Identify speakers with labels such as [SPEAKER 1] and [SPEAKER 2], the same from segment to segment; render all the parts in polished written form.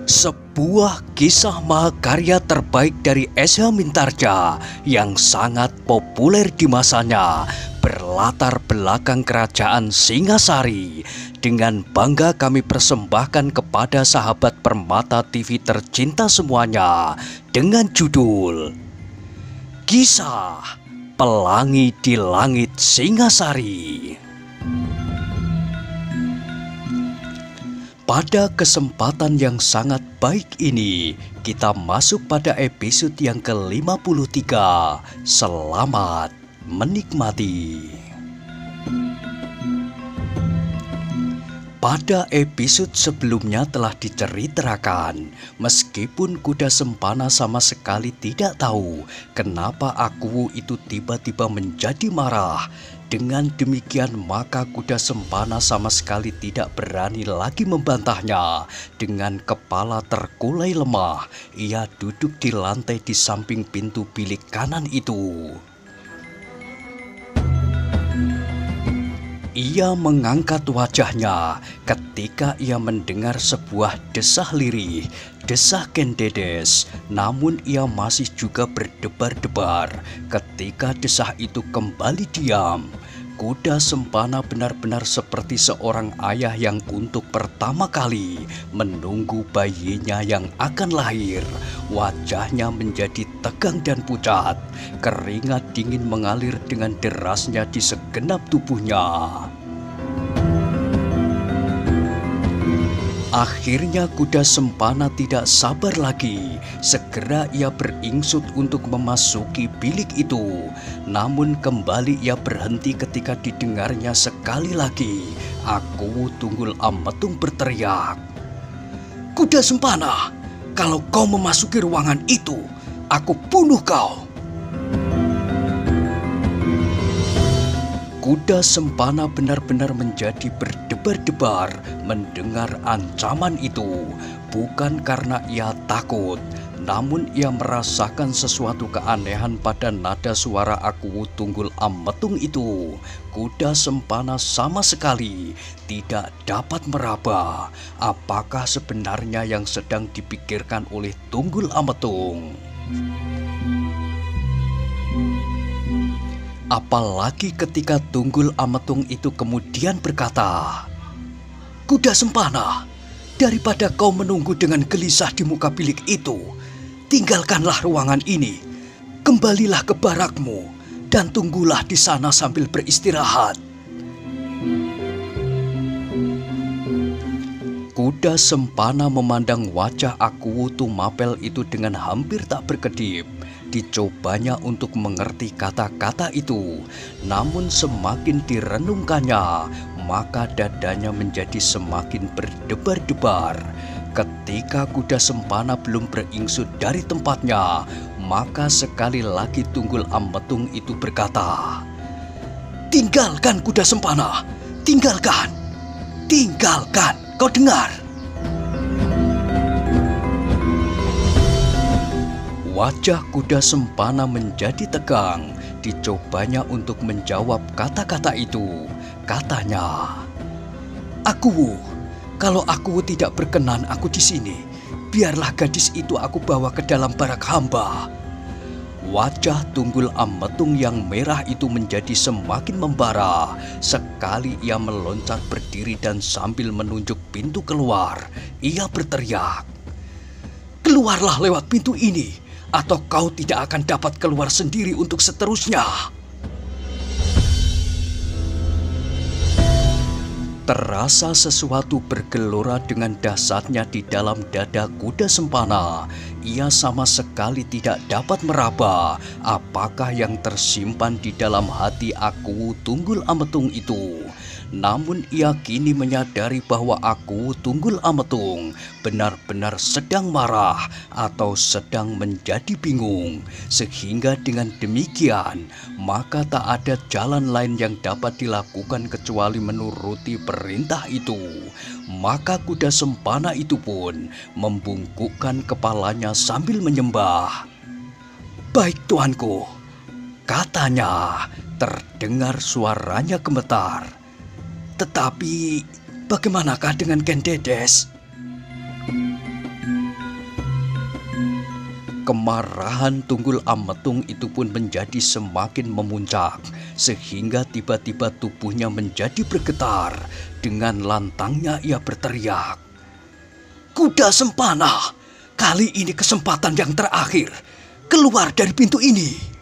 [SPEAKER 1] Sebuah kisah mahakarya terbaik dari S.H. Mintarja yang sangat populer di masanya berlatar belakang kerajaan Singasari. Dengan bangga kami persembahkan kepada sahabat Permata TV tercinta semuanya dengan judul Kisah Pelangi di Langit Singasari. Pada kesempatan yang sangat baik ini, kita masuk pada episode yang ke-53. Selamat menikmati. Pada episode sebelumnya telah diceritakan, meskipun kuda Sempana sama sekali tidak tahu kenapa Akuwu itu tiba-tiba menjadi marah. Dengan demikian maka kuda Sempana sama sekali tidak berani lagi membantahnya. Dengan kepala terkulai lemah, ia duduk di lantai di samping pintu bilik kanan itu. Ia mengangkat wajahnya ketika ia mendengar sebuah desah lirih, desah Kendedes. Namun ia masih juga berdebar-debar. Ketika desah itu kembali diam, kuda Sempana benar-benar seperti seorang ayah yang untuk pertama kali menunggu bayinya yang akan lahir. Wajahnya menjadi tegang dan pucat. Keringat dingin mengalir dengan derasnya di segenap tubuhnya. Akhirnya kuda Sempana tidak sabar lagi. Segera ia beringsut untuk memasuki bilik itu. Namun kembali ia berhenti ketika didengarnya sekali lagi Akuwu Tunggul Ametung berteriak, "Kuda Sempana, kalau kau memasuki ruangan itu, aku bunuh kau." Kuda Sempana benar-benar menjadi berdebar-debar mendengar ancaman itu. Bukan karena ia takut, namun ia merasakan sesuatu keanehan pada nada suara Akuwu Tunggul Ametung itu. Kuda Sempana sama sekali tidak dapat meraba apakah sebenarnya yang sedang dipikirkan oleh Tunggul Ametung. Apalagi ketika Tunggul Ametung itu kemudian berkata, "Kuda Sempana, daripada kau menunggu dengan gelisah di muka bilik itu, tinggalkanlah ruangan ini, kembalilah ke barakmu, dan tunggulah di sana sambil beristirahat." Kuda Sempana memandang wajah Akuwu Tumapel itu dengan hampir tak berkedip. Dicobanya untuk mengerti kata-kata itu, namun semakin direnungkannya, maka dadanya menjadi semakin berdebar-debar. Ketika kuda Sempana belum beringsut dari tempatnya, maka sekali lagi Tunggul Ametung itu berkata, "Tinggalkan kuda Sempana, tinggalkan, tinggalkan, kau dengar?" Wajah kuda Sempana menjadi tegang. Dicobanya untuk menjawab kata-kata itu. Katanya, "Akuwu, kalau Akuwu tidak berkenan aku di sini, biarlah gadis itu aku bawa ke dalam barak hamba." Wajah Tunggul Ametung yang merah itu menjadi semakin membara. Sekali ia meloncat berdiri dan sambil menunjuk pintu keluar, ia berteriak, "Keluarlah lewat pintu ini, atau kau tidak akan dapat keluar sendiri untuk seterusnya." Terasa sesuatu bergelora dengan dahsyatnya di dalam dada kuda Sempana. Ia sama sekali tidak dapat meraba apakah yang tersimpan di dalam hati Akuwu Tunggul Ametung itu. Namun ia kini menyadari bahwa Akuwu Tunggul Ametung benar-benar sedang marah atau sedang menjadi bingung. Sehingga dengan demikian, maka tak ada jalan lain yang dapat dilakukan kecuali menuruti perintah itu. Maka kuda Sempana itu pun membungkukkan kepalanya sambil menyembah. "Baik tuanku," katanya. Terdengar suaranya gemetar. "Tetapi bagaimanakah dengan Kendedes?" Kemarahan Tunggul Ametung itu pun menjadi semakin memuncak, sehingga tiba-tiba tubuhnya menjadi bergetar. Dengan lantangnya ia berteriak, "Kuda Sempana, kali ini kesempatan yang terakhir. Keluar dari pintu ini."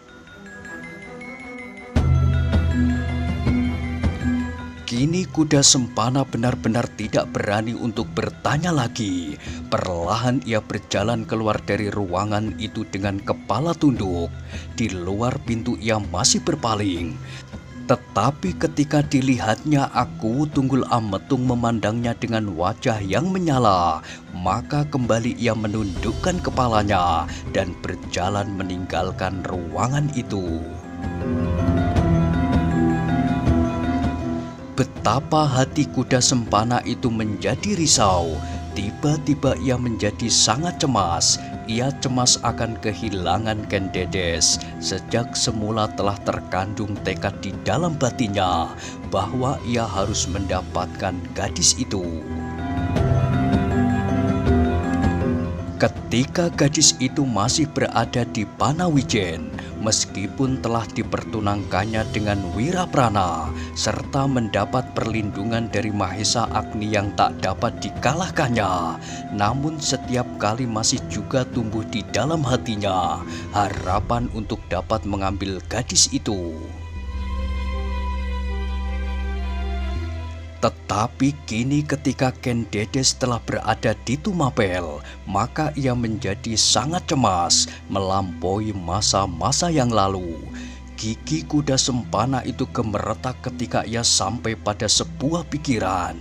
[SPEAKER 1] Kini Kuda Sempana benar-benar tidak berani untuk bertanya lagi. Perlahan ia berjalan keluar dari ruangan itu dengan kepala tunduk. Di luar pintu ia masih berpaling. Tetapi ketika dilihatnya Aku Tunggul Ametung memandangnya dengan wajah yang menyala, maka kembali ia menundukkan kepalanya dan berjalan meninggalkan ruangan itu. Betapa hati Kuda Sempana itu menjadi risau. Tiba-tiba ia menjadi sangat cemas. Ia cemas akan kehilangan Ken Dedes. Sejak semula telah terkandung tekad di dalam batinnya bahwa ia harus mendapatkan gadis itu. Ketika gadis itu masih berada di Panawijen, meskipun telah dipertunangkannya dengan Wiraprana serta mendapat perlindungan dari Mahesa Agni yang tak dapat dikalahkannya, namun setiap kali masih juga tumbuh di dalam hatinya harapan untuk dapat mengambil gadis itu. Tetapi kini ketika Ken Dedes telah berada di Tumapel, maka ia menjadi sangat cemas melampaui masa-masa yang lalu. Gigi Kuda Sempana itu gemeretak ketika ia sampai pada sebuah pikiran.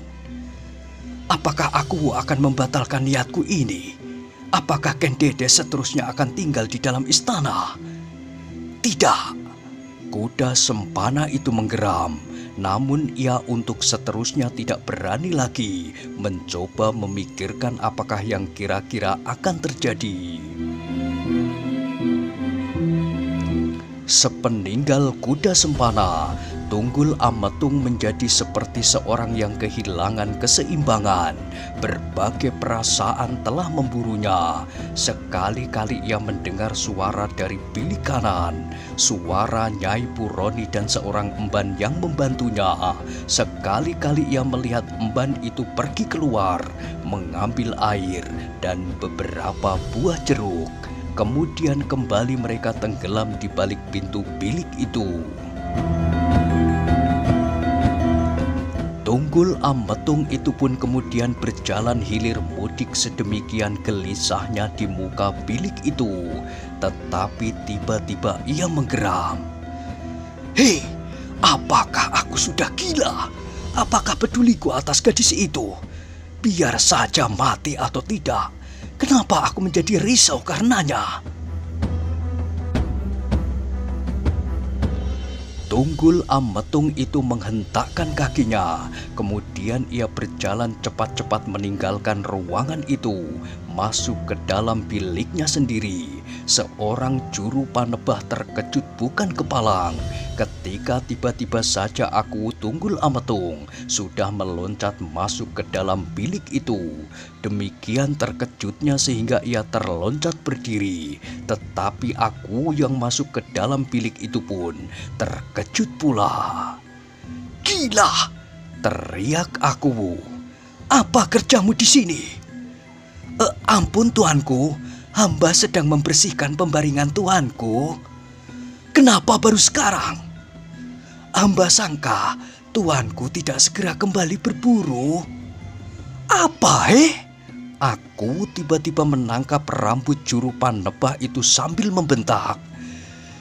[SPEAKER 1] Apakah aku akan membatalkan niatku ini? Apakah Ken Dedes seterusnya akan tinggal di dalam istana? Tidak. Kuda Sempana itu menggeram. Namun ia untuk seterusnya tidak berani lagi mencoba memikirkan apakah yang kira-kira akan terjadi. Sepeninggal Kuda Sempana, Tunggul Ametung menjadi seperti seorang yang kehilangan keseimbangan. Berbagai perasaan telah memburunya. Sekali-kali ia mendengar suara dari bilik kanan, suara Nyai Puroni dan seorang emban yang membantunya. Sekali-kali ia melihat emban itu pergi keluar, mengambil air dan beberapa buah jeruk. Kemudian kembali mereka tenggelam di balik pintu bilik itu. Tunggul Ametung itu pun kemudian berjalan hilir mudik sedemikian gelisahnya di muka bilik itu. Tetapi tiba-tiba ia menggeram. Hei, apakah aku sudah gila? Apakah peduliku atas gadis itu? Biar saja mati atau tidak, kenapa aku menjadi risau karenanya? Tunggul Ametung itu menghentakkan kakinya. Kemudian ia berjalan cepat-cepat meninggalkan ruangan itu, masuk ke dalam biliknya sendiri. Seorang juru panebah terkejut bukan kepalang ketika tiba-tiba saja Aku Tunggul Ametung sudah meloncat masuk ke dalam bilik itu. Demikian terkejutnya sehingga ia terloncat berdiri. Tetapi Aku yang masuk ke dalam bilik itu pun terkejut pula. Gila! Teriak Aku. Apa kerjamu di sini? Ampun tuanku, hamba sedang membersihkan pembaringan tuanku. Kenapa baru sekarang? Hamba sangka tuanku tidak segera kembali berburu. Apa Aku tiba-tiba menangkap rambut juru panebah itu sambil membentak.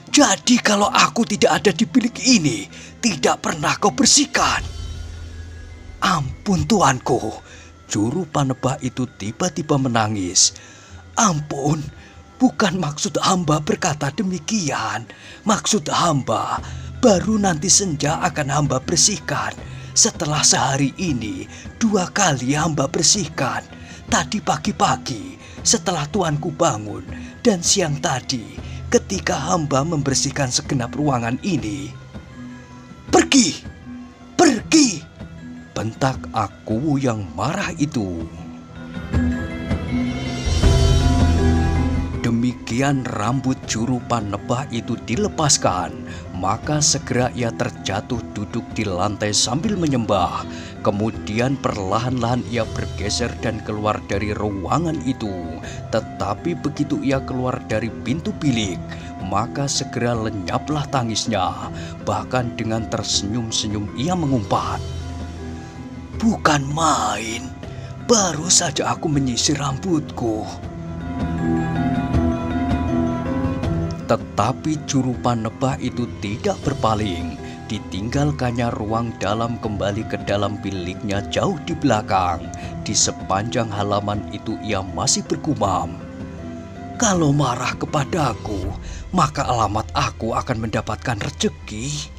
[SPEAKER 1] Jadi kalau aku tidak ada di bilik ini, tidak pernah kau bersihkan? Ampun tuanku, juru panebah itu tiba-tiba menangis. Ampun, bukan maksud hamba berkata demikian. Maksud hamba, baru nanti senja akan hamba bersihkan. Setelah sehari ini, 2 kali hamba bersihkan. Tadi pagi-pagi, setelah tuanku bangun, dan siang tadi, ketika hamba membersihkan segenap ruangan ini. Pergi! Pergi! Bentak Aku yang marah itu. Demikian Kemudian rambut juru panebah itu dilepaskan, maka segera ia terjatuh duduk di lantai sambil menyembah. Kemudian perlahan-lahan ia bergeser dan keluar dari ruangan itu. Tetapi begitu ia keluar dari pintu bilik, maka segera lenyaplah tangisnya. Bahkan dengan tersenyum-senyum ia mengumpat, "Bukan main, baru saja aku menyisir rambutku." Tetapi juru panebah itu tidak berpaling. Ditinggalkannya ruang dalam kembali ke dalam biliknya jauh di belakang. Di sepanjang halaman itu ia masih bergumam, "Kalau marah kepadaku, maka alamat aku akan mendapatkan rezeki."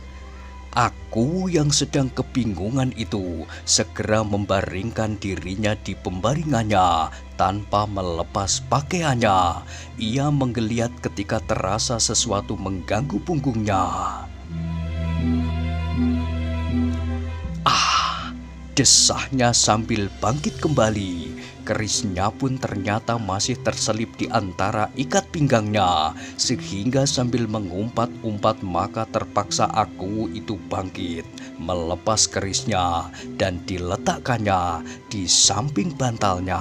[SPEAKER 1] Aku yang sedang kebingungan itu segera membaringkan dirinya di pembaringannya tanpa melepas pakaiannya. Ia menggeliat ketika terasa sesuatu mengganggu punggungnya. "Ah!" desahnya sambil bangkit kembali. Kerisnya pun ternyata masih terselip di antara ikat pinggangnya, sehingga sambil mengumpat-umpat maka terpaksa aku itu bangkit, melepas kerisnya dan diletakkannya di samping bantalnya.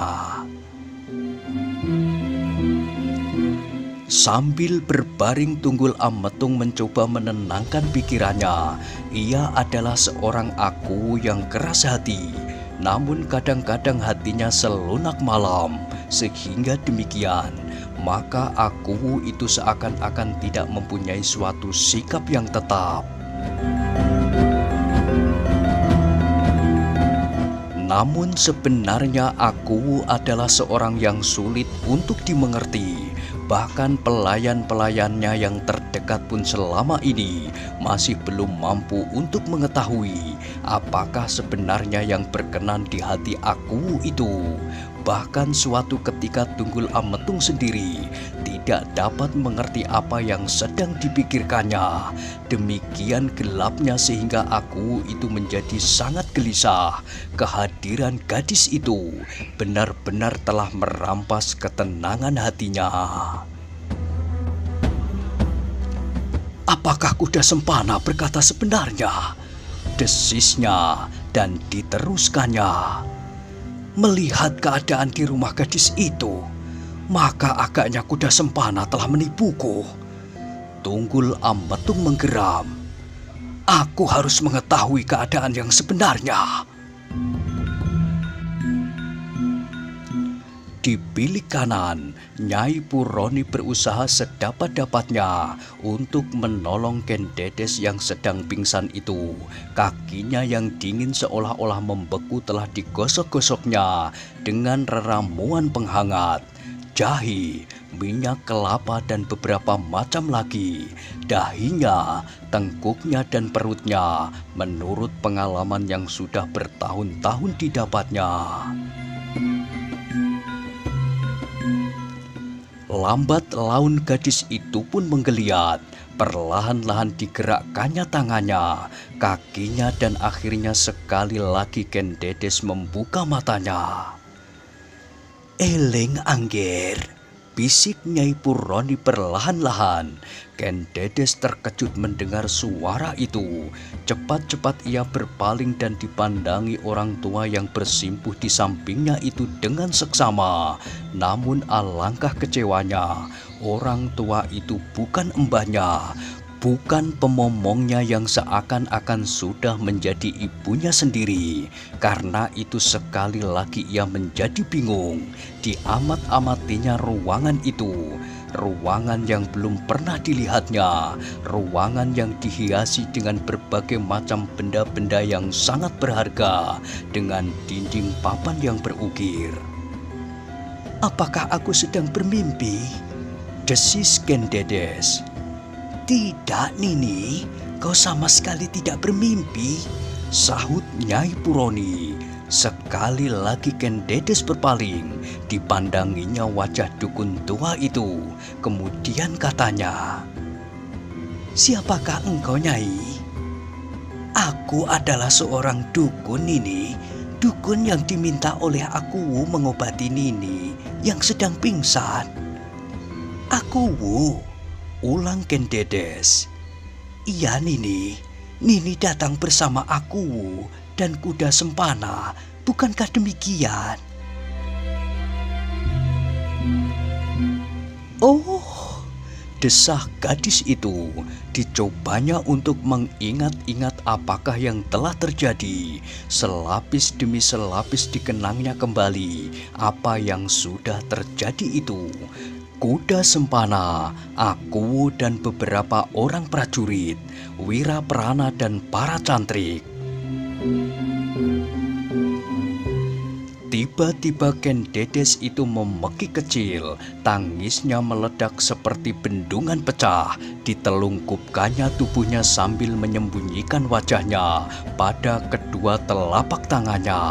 [SPEAKER 1] Sambil berbaring, Tunggul Ametung mencoba menenangkan pikirannya. Ia adalah seorang aku yang keras hati. Namun kadang-kadang hatinya selunak malam. Sehingga demikian, maka aku itu seakan-akan tidak mempunyai suatu sikap yang tetap. Namun sebenarnya aku adalah seorang yang sulit untuk dimengerti. Bahkan pelayan-pelayannya yang terdekat pun selama ini masih belum mampu untuk mengetahui apakah sebenarnya yang berkenan di hati aku itu. Bahkan suatu ketika Tunggul Ametung sendiri tidak dapat mengerti apa yang sedang dipikirkannya. Demikian gelapnya sehingga aku itu menjadi sangat gelisah. Kehadiran gadis itu benar-benar telah merampas ketenangan hatinya. "Apakah kuda Sempana berkata sebenarnya?" desisnya dan diteruskannya. "Melihat keadaan di rumah gadis itu, maka agaknya kuda Sempana telah menipuku." Tunggul Ametung menggeram. "Aku harus mengetahui keadaan yang sebenarnya." Di bilik kanan, Nyai Puroni berusaha sedapat-dapatnya untuk menolong Ken Dedes yang sedang pingsan itu. Kakinya yang dingin seolah-olah membeku telah digosok-gosoknya dengan reramuan penghangat, jahe, minyak kelapa, dan beberapa macam lagi. Dahinya, tengkuknya, dan perutnya menurut pengalaman yang sudah bertahun-tahun didapatnya. Lambat laun gadis itu pun menggeliat. Perlahan-lahan digerakkannya tangannya, kakinya, dan akhirnya sekali lagi Ken Dedes membuka matanya. "Eling Angger," bisik Nyai Puroni perlahan-lahan. Ken Dedes terkejut mendengar suara itu. Cepat-cepat ia berpaling dan dipandangi orang tua yang bersimpuh di sampingnya itu dengan seksama. Namun alangkah kecewanya, orang tua itu bukan embahnya, bukan pemomongnya yang seakan-akan sudah menjadi ibunya sendiri. Karena itu sekali lagi ia menjadi bingung. Diamat-amatinya ruangan itu. Ruangan yang belum pernah dilihatnya, ruangan yang dihiasi dengan berbagai macam benda-benda yang sangat berharga, dengan dinding papan yang berukir. "Apakah aku sedang bermimpi?" desis Ken Dedes. "Tidak, Nini, kau sama sekali tidak bermimpi," sahut Nyai Puroni. Sekali lagi Ken Dedes berpaling. Dipandanginya wajah dukun tua itu. Kemudian katanya, "Siapakah engkau, Nyai?" "Aku adalah seorang dukun, Nini. Dukun yang diminta oleh aku mengobati Nini yang sedang pingsan." Aku Wu, ulang Ken Dedes. Iya Nini, Nini datang bersama aku Wu dan kuda sempana, bukankah demikian? Oh, desah gadis itu. Dicobanya untuk mengingat-ingat apakah yang telah terjadi. Selapis demi selapis dikenangnya kembali apa yang sudah terjadi itu. Kuda sempana, aku dan beberapa orang prajurit, Wiraprana dan para cantrik. Tiba-tiba Ken Dedes itu memekik kecil, tangisnya meledak seperti bendungan pecah, ditelungkupkannya tubuhnya sambil menyembunyikan wajahnya pada kedua telapak tangannya.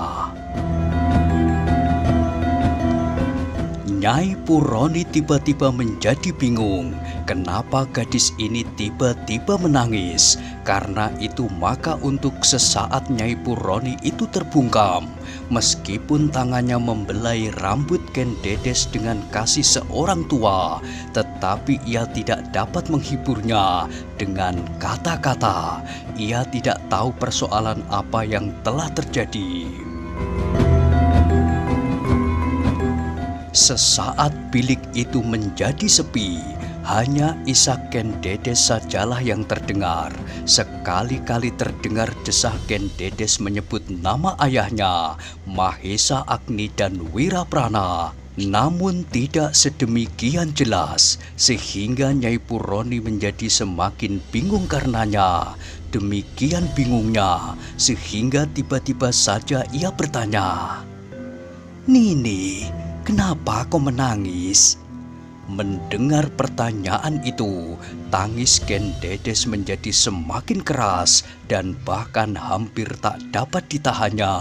[SPEAKER 1] Nyai Puroni tiba-tiba menjadi bingung. Kenapa gadis ini tiba-tiba menangis? Karena itu maka untuk sesaat Nyai Puroni itu terbungkam. Meskipun tangannya membelai rambut Ken Dedes dengan kasih seorang tua, tetapi ia tidak dapat menghiburnya dengan kata-kata. Ia tidak tahu persoalan apa yang telah terjadi. Sesaat bilik itu menjadi sepi, hanya isak Ken Dedes sajalah yang terdengar. Sekali-kali terdengar desah Ken Dedes menyebut nama ayahnya, Mahesa Agni dan Wiraprana. Namun tidak sedemikian jelas, sehingga Nyai Puroni menjadi semakin bingung karenanya. Demikian bingungnya, sehingga tiba-tiba saja ia bertanya, "Nini, kenapa kau menangis?" Mendengar pertanyaan itu, tangis Ken Dedes menjadi semakin keras dan bahkan hampir tak dapat ditahannya.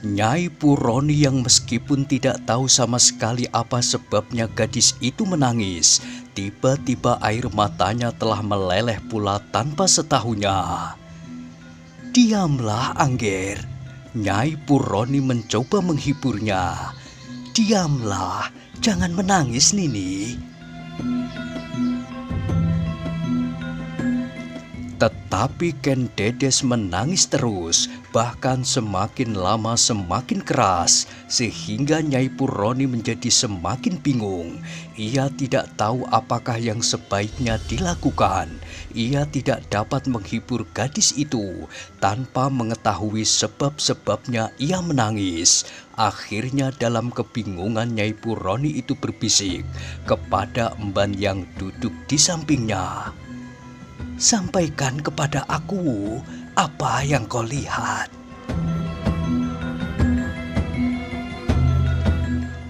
[SPEAKER 1] Nyai Puroni yang meskipun tidak tahu sama sekali apa sebabnya gadis itu menangis, tiba-tiba air matanya telah meleleh pula tanpa setahunya. "Diamlah, Angger." Nyai Puroni mencoba menghiburnya. "Diamlah, jangan menangis, Nini." Tetapi Ken Dedes menangis terus, bahkan semakin lama semakin keras, sehingga Nyai Puroni menjadi semakin bingung. Ia tidak tahu apakah yang sebaiknya dilakukan. Ia tidak dapat menghibur gadis itu tanpa mengetahui sebab-sebabnya ia menangis. Akhirnya dalam kebingungan Nyai Puroni itu berbisik kepada emban yang duduk di sampingnya, "Sampaikan kepada aku apa yang kau lihat."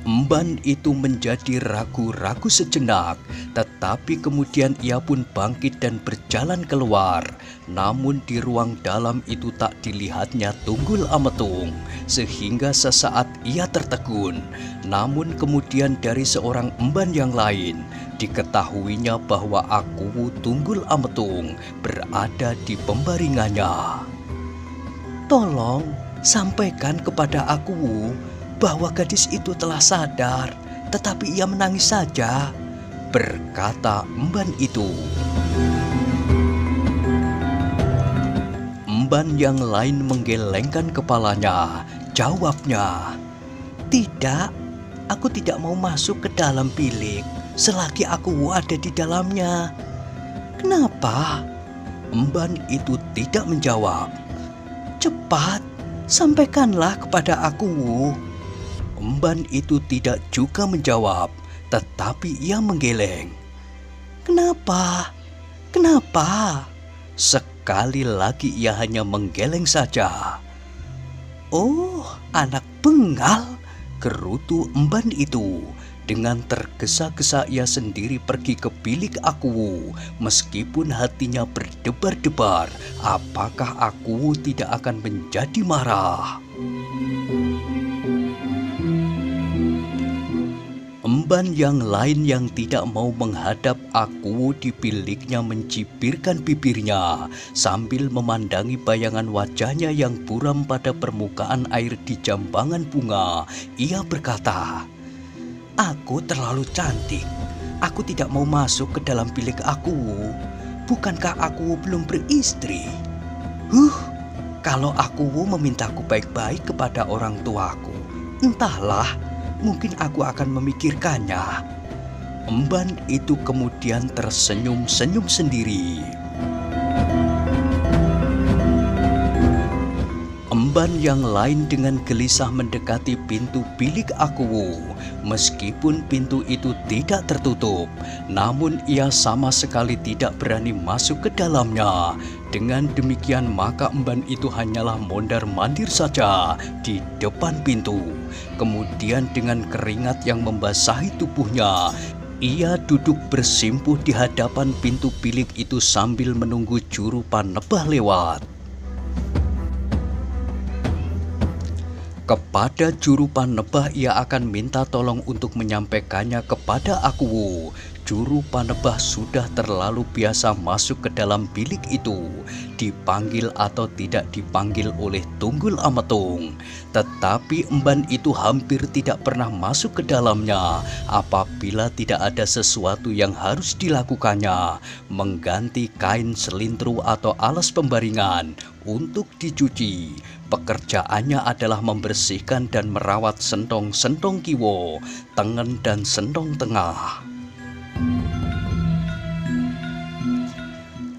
[SPEAKER 1] Emban itu menjadi ragu-ragu sejenak, tetapi kemudian ia pun bangkit dan berjalan keluar. Namun di ruang dalam itu tak dilihatnya Tunggul Ametung, sehingga sesaat ia tertegun. Namun kemudian dari seorang emban yang lain, diketahuinya bahwa aku Tunggul Ametung berada di pembaringannya. "Tolong sampaikan kepada aku bahwa gadis itu telah sadar, tetapi ia menangis saja," berkata emban itu. Emban yang lain menggelengkan kepalanya. Jawabnya, "Tidak, aku tidak mau masuk ke dalam bilik selagi aku ada di dalamnya." "Kenapa?" Emban itu tidak menjawab. "Cepat, sampaikanlah kepada aku." Emban itu tidak juga menjawab, tetapi ia menggeleng. "Kenapa? Kenapa?" Sekali lagi ia hanya menggeleng saja. "Oh, anak bengal," gerutu emban itu. Dengan tergesa-gesa ia sendiri pergi ke bilik Aku, meskipun hatinya berdebar-debar. Apakah Aku tidak akan menjadi marah? Emban yang lain yang tidak mau menghadap Akuwu di biliknya mencibirkan bibirnya sambil memandangi bayangan wajahnya yang buram pada permukaan air di jambangan bunga. Ia berkata, "Aku terlalu cantik. Aku tidak mau masuk ke dalam bilik Akuwu. Bukankah Akuwu belum beristri? Kalau Akuwu memintaku baik-baik kepada orang tuaku, entahlah, mungkin aku akan memikirkannya." Emban itu kemudian tersenyum-senyum sendiri. Emban yang lain dengan gelisah mendekati pintu bilik Akuwu. Meskipun pintu itu tidak tertutup, namun ia sama sekali tidak berani masuk ke dalamnya. Dengan demikian maka emban itu hanyalah mondar-mandir saja di depan pintu. Kemudian dengan keringat yang membasahi tubuhnya, ia duduk bersimpuh di hadapan pintu bilik itu sambil menunggu juru panebah lewat. Kepada juru panebah ia akan minta tolong untuk menyampaikannya kepada Akuwu. Juru panebah sudah terlalu biasa masuk ke dalam bilik itu, dipanggil atau tidak dipanggil oleh Tunggul Ametung. Tetapi emban itu hampir tidak pernah masuk ke dalamnya apabila tidak ada sesuatu yang harus dilakukannya, mengganti kain selintru atau alas pembaringan untuk dicuci. Pekerjaannya adalah membersihkan dan merawat sentong-sentong kiwo, tengen dan sentong tengah.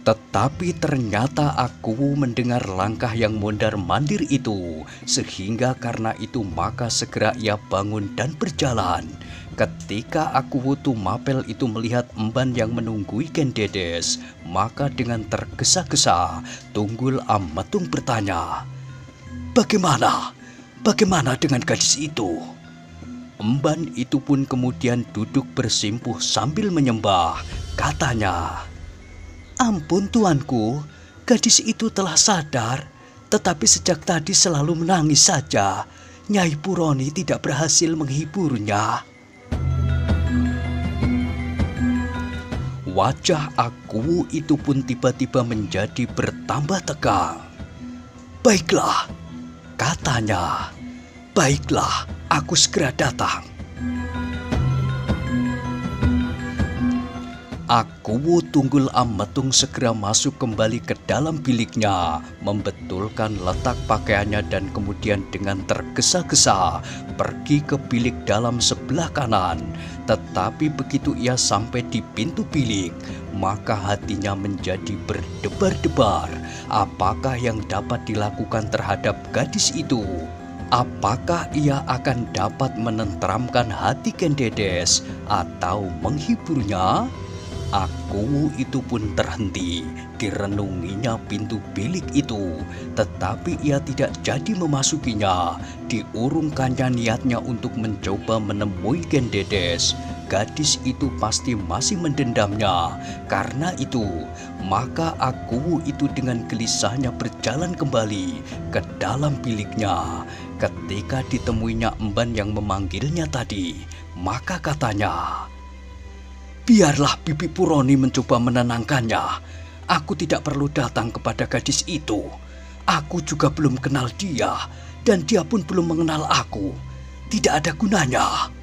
[SPEAKER 1] Tetapi ternyata Akuwu mendengar langkah yang mondar-mandir itu, sehingga karena itu maka segera ia bangun dan berjalan. Ketika Akuwu Tumapel itu melihat emban yang menunggui Ken Dedes, maka dengan tergesa-gesa Tunggul Ametung bertanya, Bagaimana dengan gadis itu?" Emban itu pun kemudian duduk bersimpuh sambil menyembah. Katanya, "Ampun tuanku, gadis itu telah sadar, tetapi sejak tadi selalu menangis saja. Nyai Puroni tidak berhasil menghiburnya." Wajah Akuwu itu pun tiba-tiba menjadi bertambah tegang. "Baiklah," katanya, "baiklah, aku segera datang." Akuwu Tunggul Ametung segera masuk kembali ke dalam biliknya, membetulkan letak pakaiannya dan kemudian dengan tergesa-gesa pergi ke bilik dalam sebelah kanan. Tetapi begitu ia sampai di pintu bilik, maka hatinya menjadi berdebar-debar. Apakah yang dapat dilakukan terhadap gadis itu? Apakah ia akan dapat menenteramkan hati Ken Dedes atau menghiburnya? Akuwu itu pun terhenti. Direnunginya pintu bilik itu, tetapi ia tidak jadi memasukinya. Diurungkannya niatnya untuk mencoba menemui Ken Dedes. Gadis itu pasti masih mendendamnya. Karena itu, maka Akuwu itu dengan gelisahnya berjalan kembali ke dalam biliknya. Ketika ditemuinya emban yang memanggilnya tadi, maka katanya, "Biarlah Bibi Puroni mencoba menenangkannya. Aku tidak perlu datang kepada gadis itu. Aku juga belum kenal dia, dan dia pun belum mengenal aku. Tidak ada gunanya."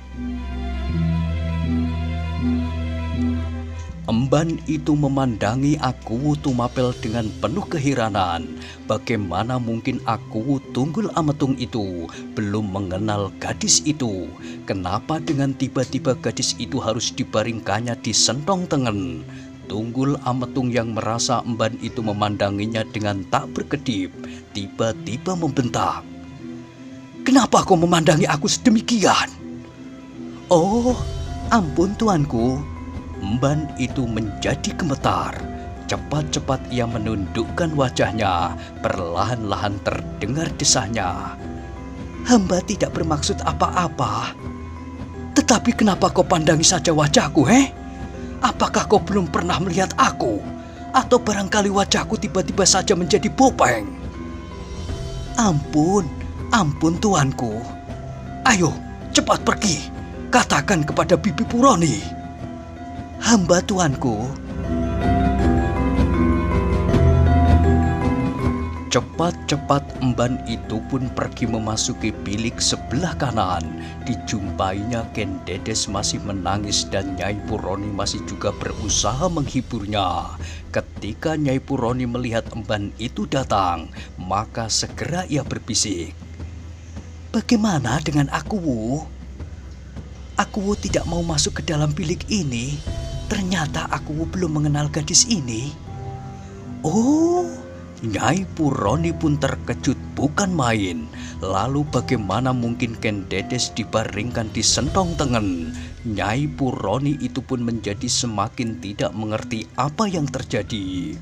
[SPEAKER 1] Emban itu memandangi Akuwu Tumapel dengan penuh keheranan. Bagaimana mungkin Akuwu Tunggul Ametung itu belum mengenal gadis itu? Kenapa dengan tiba-tiba gadis itu harus dibaringkannya di sentong tengen? Tunggul Ametung yang merasa emban itu memandanginya dengan tak berkedip, tiba-tiba membentak, "Kenapa kau memandangi aku sedemikian?" "Oh, ampun tuanku." Emban itu menjadi gemetar. Cepat-cepat ia menundukkan wajahnya. Perlahan-lahan terdengar desahnya, "Hamba tidak bermaksud apa-apa. Tetapi kenapa kau pandangi saja wajahku, Apakah kau belum pernah melihat aku? Atau barangkali wajahku tiba-tiba saja menjadi bopeng?" "Ampun tuanku. Ayo, cepat pergi. Katakan kepada Bibi Puroni." "Hamba tuanku." Cepat-cepat emban itu pun pergi memasuki bilik sebelah kanan. Dijumpainya Ken Dedes masih menangis dan Nyai Puroni masih juga berusaha menghiburnya. Ketika Nyai Puroni melihat emban itu datang, maka segera ia berbisik, "Bagaimana dengan aku, Wu? Aku Wu tidak mau masuk ke dalam bilik ini. Ternyata aku Wu belum mengenal gadis ini." "Oh." Nyai Puroni pun terkejut bukan main. Lalu bagaimana mungkin Ken Dedes dibaringkan di sentong tengen? Nyai Puroni itu pun menjadi semakin tidak mengerti apa yang terjadi.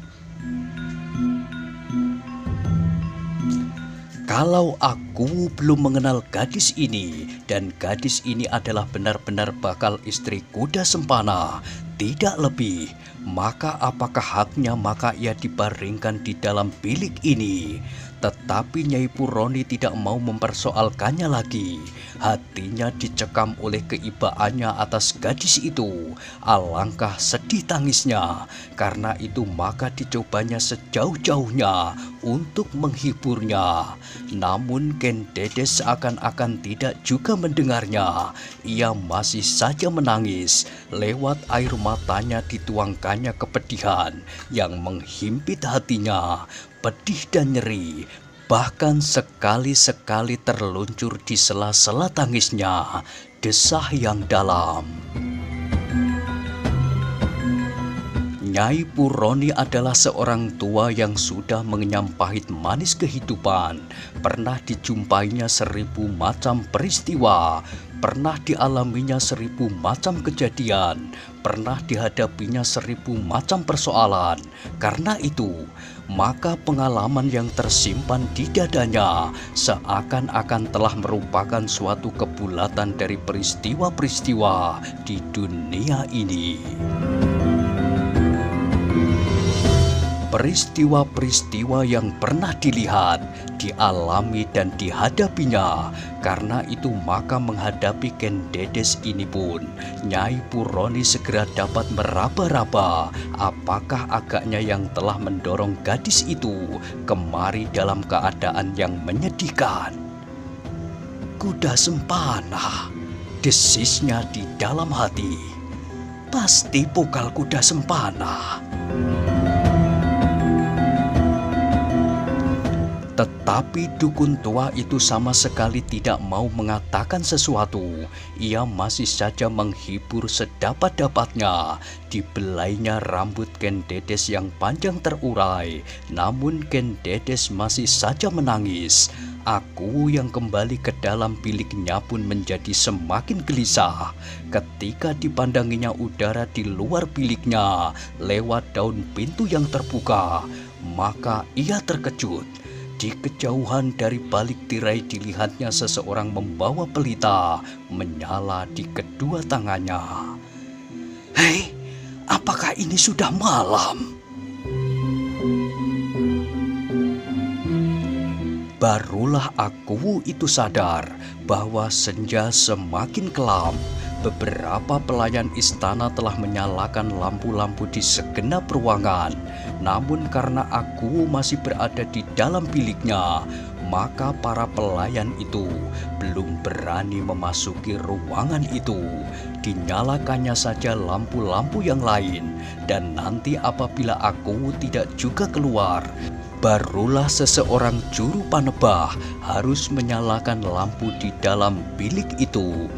[SPEAKER 1] Kalau aku belum mengenal gadis ini, dan gadis ini adalah benar-benar bakal istri Kuda Sempana, tidak lebih, maka apakah haknya maka ia dibaringkan di dalam bilik ini? Tetapi Nyai Puroni tidak mau mempersoalkannya lagi. Hatinya dicekam oleh keibaannya atas gadis itu. Alangkah sedih tangisnya. Karena itu maka dicobanya sejauh-jauhnya untuk menghiburnya. Namun Ken Dedes seakan-akan tidak juga mendengarnya. Ia masih saja menangis. Lewat air matanya dituangkannya kepedihan yang menghimpit hatinya. Pedih dan nyeri, bahkan sekali-sekali terluncur di sela-sela tangisnya, desah yang dalam. Nyai Puroni adalah seorang tua yang sudah mengenyam pahit manis kehidupan. Pernah dijumpainya 1000 macam peristiwa, pernah dialaminya 1000 macam kejadian, pernah dihadapinya 1000 macam persoalan. Karena itu, maka pengalaman yang tersimpan di dadanya seakan-akan telah merupakan suatu kebulatan dari peristiwa-peristiwa di dunia ini. Peristiwa-peristiwa yang pernah dilihat, dialami dan dihadapinya. Karena itu maka menghadapi Ken Dedes ini pun, Nyai Puroni segera dapat meraba-raba apakah agaknya yang telah mendorong gadis itu kemari dalam keadaan yang menyedihkan. "Kuda Sempana," desisnya di dalam hati. "Pasti Pokal Kuda Sempana." Tetapi dukun tua itu sama sekali tidak mau mengatakan sesuatu. Ia masih saja menghibur sedapat-dapatnya. Dibelainya rambut Ken Dedes yang panjang terurai. Namun Ken Dedes masih saja menangis. Aku yang kembali ke dalam biliknya pun menjadi semakin gelisah. Ketika dipandanginya udara di luar biliknya lewat daun pintu yang terbuka, maka ia terkejut. Di kejauhan dari balik tirai dilihatnya seseorang membawa pelita menyala di kedua tangannya. "Hei, apakah ini sudah malam?" Barulah aku itu sadar bahwa senja semakin kelam. Beberapa pelayan istana telah menyalakan lampu-lampu di segenap ruangan. Namun karena aku masih berada di dalam biliknya, maka para pelayan itu belum berani memasuki ruangan itu. Dinyalakannya saja lampu-lampu yang lain, dan nanti apabila aku tidak juga keluar, barulah seseorang juru panebah harus menyalakan lampu di dalam bilik itu.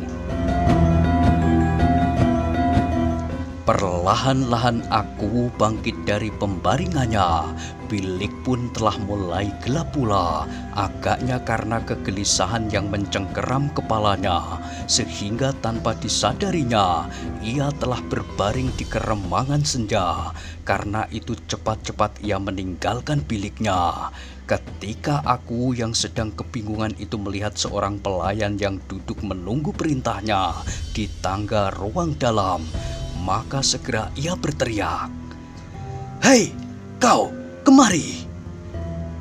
[SPEAKER 1] Perlahan-lahan aku bangkit dari pembaringannya. Bilik pun telah mulai gelap pula. Agaknya karena kegelisahan yang mencengkeram kepalanya, sehingga tanpa disadarinya ia telah berbaring di keremangan senja. Karena itu cepat-cepat ia meninggalkan biliknya. Ketika aku yang sedang kebingungan itu melihat seorang pelayan yang duduk menunggu perintahnya di tangga ruang dalam, maka segera ia berteriak, "Hei, kau, kemari!"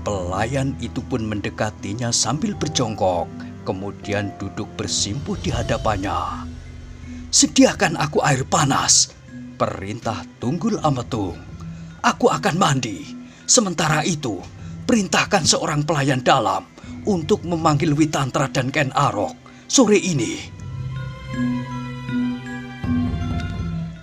[SPEAKER 1] Pelayan itu pun mendekatinya sambil berjongkok, kemudian duduk bersimpuh di hadapannya. Sediakan aku air panas, perintah Tunggul Ametung. Aku akan mandi. Sementara itu, perintahkan seorang pelayan dalam untuk memanggil Witantra dan Ken Arok sore ini.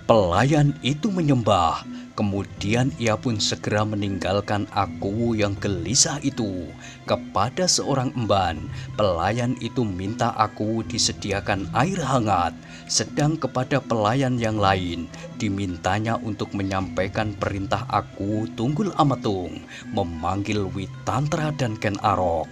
[SPEAKER 1] Pelayan itu menyembah, kemudian ia pun segera meninggalkan Akuwu yang gelisah itu. Kepada seorang emban, pelayan itu minta Akuwu disediakan air hangat, sedang kepada pelayan yang lain dimintanya untuk menyampaikan perintah Akuwu Tunggul Ametung memanggil Witantra dan Ken Arok.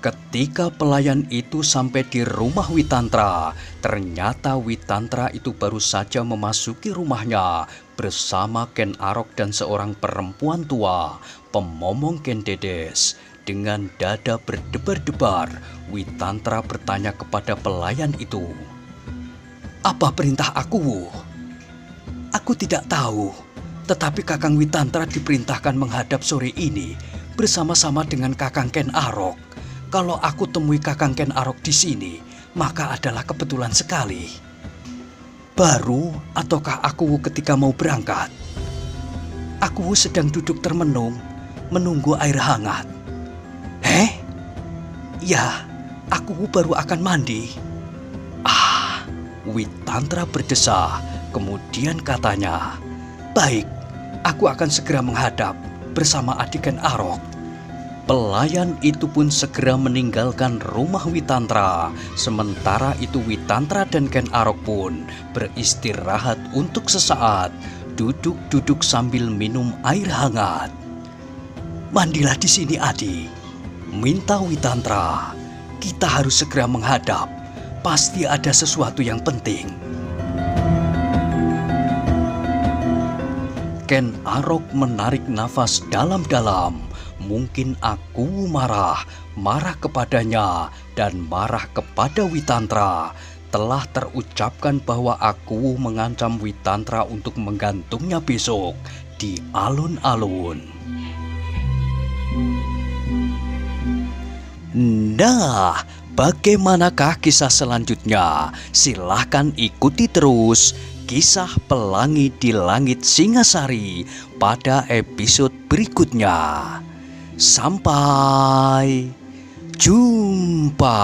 [SPEAKER 1] Ketika pelayan itu sampai di rumah Witantra, ternyata Witantra itu baru saja memasuki rumahnya bersama Ken Arok dan seorang perempuan tua, pemomong Ken Dedes. Dengan dada berdebar-debar, Witantra bertanya kepada pelayan itu, "Apa perintah Akuwu?" "Aku tidak tahu, tetapi Kakang Witantra diperintahkan menghadap sore ini bersama-sama dengan Kakang Ken Arok. Kalau aku temui Kakang Ken Arok di sini, maka adalah kebetulan sekali." "Baru ataukah Akuwu ketika mau berangkat?" "Akuwu sedang duduk termenung, menunggu air hangat." "Ya, Akuwu baru akan mandi." Witantra berdesah, kemudian katanya, "Baik, aku akan segera menghadap bersama adik Ken Arok." Pelayan itu pun segera meninggalkan rumah Witantra. Sementara itu Witantra dan Ken Arok pun beristirahat untuk sesaat, duduk-duduk sambil minum air hangat. "Mandilah di sini, Adi," minta Witantra. "Kita harus segera menghadap. Pasti ada sesuatu yang penting." Ken Arok menarik nafas dalam-dalam. Mungkin Akuwu marah kepadanya dan marah kepada Witantra. Telah terucapkan bahwa Akuwu mengancam Witantra untuk menggantungnya besok di alun-alun. Nah, bagaimanakah kisah selanjutnya? Silahkan ikuti terus kisah Pelangi di Langit Singasari pada episode berikutnya. Sampai jumpa.